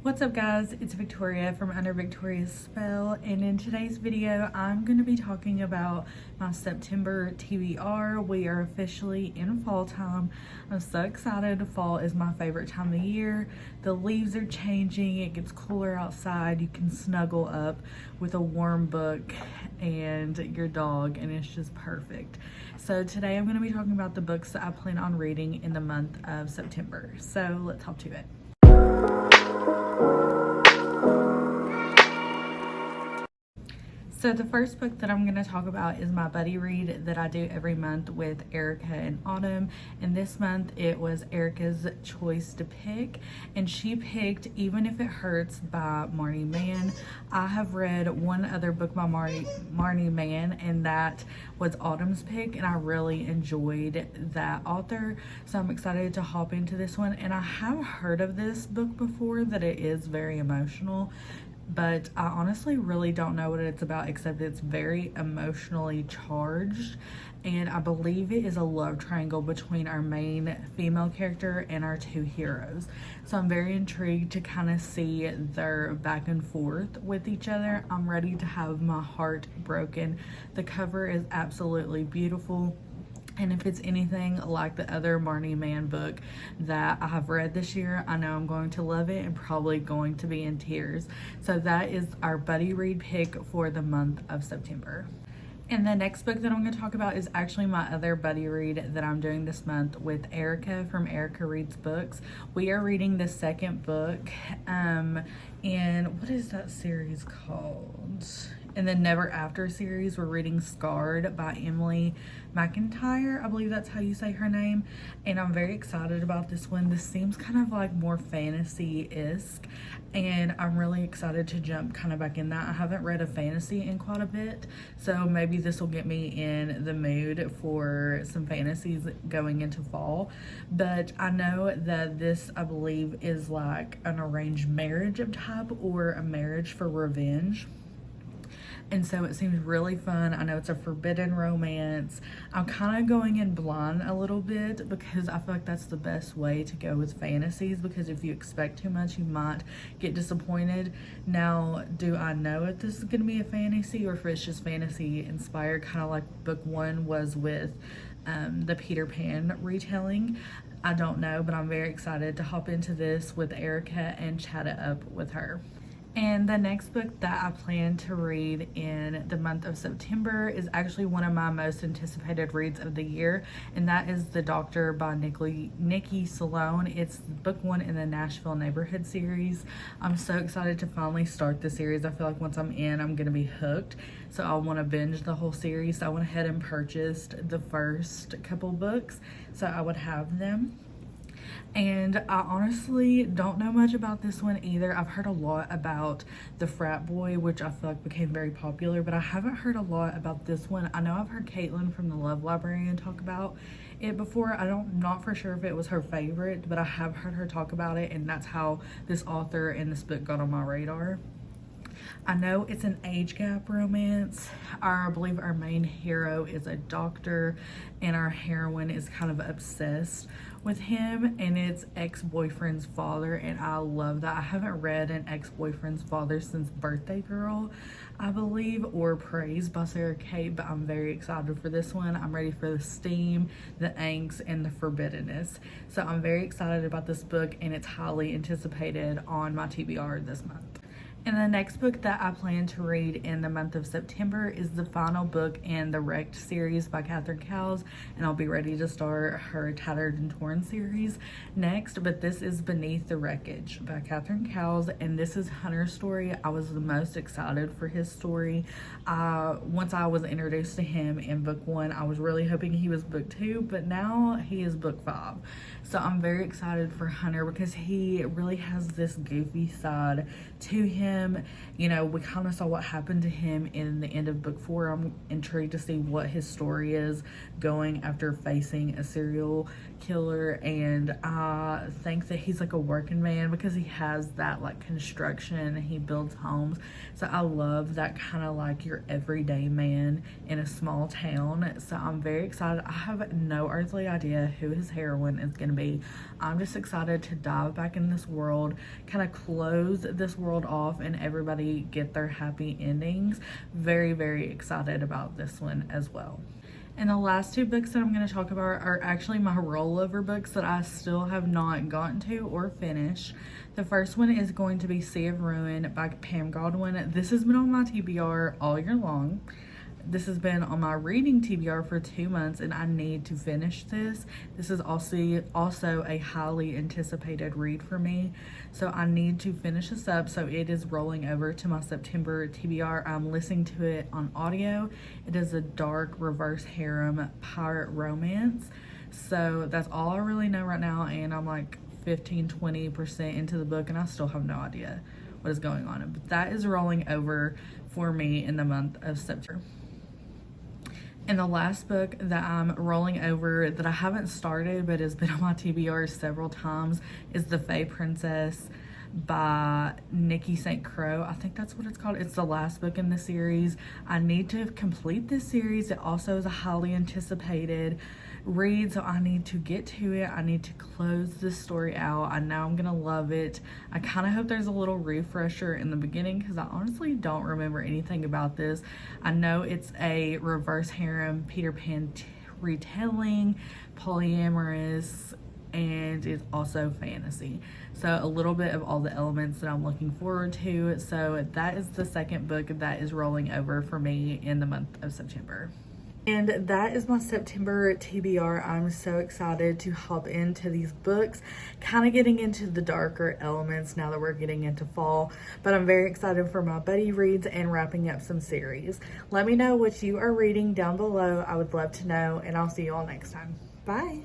What's up guys, it's Victoria from Under Victoria's Spell, and in today's video I'm going to be talking about my September TBR. We are officially in fall time. I'm so excited. Fall is my favorite time of the year. The leaves are changing, it gets cooler outside, you can snuggle up with a warm book and your dog, and it's just perfect. So today I'm going to be talking about the books that I plan on reading in the month of September. So let's hop to it. So the first book that I'm going to talk about is my buddy read that I do every month with Erica and Autumn. And this month it was Erica's choice to pick, and she picked Even If It Hurts by Marnie Mann. I have read one other book by Marnie Mann, and that was Autumn's pick, and I really enjoyed that author. So I'm excited to hop into this one, and I have heard of this book before, that it is very emotional. But I honestly really don't know what it's about, except it's very emotionally charged, and I believe it is a love triangle between our main female character and our two heroes. So I'm very intrigued to kind of see their back and forth with each other. I'm ready to have my heart broken. The cover is absolutely beautiful. And if it's anything like the other Marnie Mann book that I have read this year, I know I'm going to love it and probably going to be in tears. So that is our buddy read pick for the month of September. And the next book that I'm going to talk about is actually my other buddy read that I'm doing this month with Erica from Erica Reads Books. We are reading the second book, and what is that series called? In the Never After series, we're reading Scarred by Emily McIntyre. I believe that's how you say her name. And I'm very excited about this one. This seems kind of like more fantasy-esque, and I'm really excited to jump kind of back in that. I haven't read a fantasy in quite a bit, so maybe this will get me in the mood for some fantasies going into fall. But I know that this, I believe, is like an arranged marriage of type, or a marriage for revenge. And so it seems really fun. I know it's a forbidden romance. I'm kind of going in blind a little bit, because I feel like that's the best way to go with fantasies, because if you expect too much, you might get disappointed. Now, do I know if this is going to be a fantasy, or if it's just fantasy inspired, kind of like book one was with the Peter Pan retelling? I don't know, but I'm very excited to hop into this with Erica and chat it up with her. And the next book that I plan to read in the month of September is actually one of my most anticipated reads of the year, and that is The Doctor by Nikki Salone. It's book one in the Nashville Neighborhood series. I'm so excited to finally start the series. I feel like once I'm in, I'm going to be hooked. So I want to binge the whole series. So I went ahead and purchased the first couple books so I would have them. And I honestly don't know much about this one either. I've heard a lot about The Frat Boy, which I feel like became very popular, but I haven't heard a lot about this one. I know I've heard Caitlin from The Love Librarian talk about it before. I'm not for sure if it was her favorite, but I have heard her talk about it, and that's how this author and this book got on my radar. I know it's an age gap romance. I believe our main hero is a doctor, and our heroine is kind of obsessed with him, and it's ex-boyfriend's father, and I love that. I haven't read an ex-boyfriend's father since Birthday Girl, I believe, or Praise by Sarah Kate, but I'm very excited for this one. I'm ready for the steam, the angst, and the forbiddenness. So I'm very excited about this book, and it's highly anticipated on my TBR this month. And the next book that I plan to read in the month of September is the final book in the Wreckage series by Catherine Cowles, and I'll be ready to start her Tattered and Torn series next. But this is Beneath the Wreckage by Catherine Cowles, and this is Hunter's story. I was the most excited for his story. Once I was introduced to him in book one, I was really hoping he was book two, but now he is book 5. So I'm very excited for Hunter, because he really has this goofy side to him. You know, we kind of saw what happened to him in the end of book 4. I'm intrigued to see what his story is going after facing a serial killer, and I think that he's like a working man because he has that like construction, he builds homes. So I love that kind of like your everyday man in a small town. So I'm very excited. I have no earthly idea who his heroine is going to be. I'm just excited to dive back in this world, kind of close this world off, and everybody get their happy endings. Very, very excited about this one as well. And the last two books that I'm going to talk about are actually my rollover books that I still have not gotten to or finished. The first one is going to be Sea of Ruin by Pam Godwin. This has been on my TBR all year long. This has been on my reading TBR for 2 months, and I need to finish this. This is also a highly anticipated read for me, so I need to finish this up. So it is rolling over to my September TBR. I'm listening to it on audio. It is a dark reverse harem pirate romance. So that's all I really know right now, and I'm like 15-20% into the book, and I still have no idea what is going on. But that is rolling over for me in the month of September. And the last book that I'm rolling over that I haven't started but has been on my TBR several times is The Fae Princess by Nikki St. Crow. I think that's what it's called. It's the last book in the series. I need to complete this series. It also is a highly anticipated read, so I need to get to it. I need to close this story out. I know I'm gonna love it. I kind of hope there's a little refresher in the beginning because I honestly don't remember anything about this. I know it's a reverse harem Peter Pan retelling, polyamorous, and it's also fantasy. So a little bit of all the elements that I'm looking forward to. So that is the second book that is rolling over for me in the month of September. And that is my September TBR. I'm so excited to hop into these books, kind of getting into the darker elements now that we're getting into fall. But I'm very excited for my buddy reads and wrapping up some series. Let me know what you are reading down below. I would love to know, and I'll see you all next time. Bye.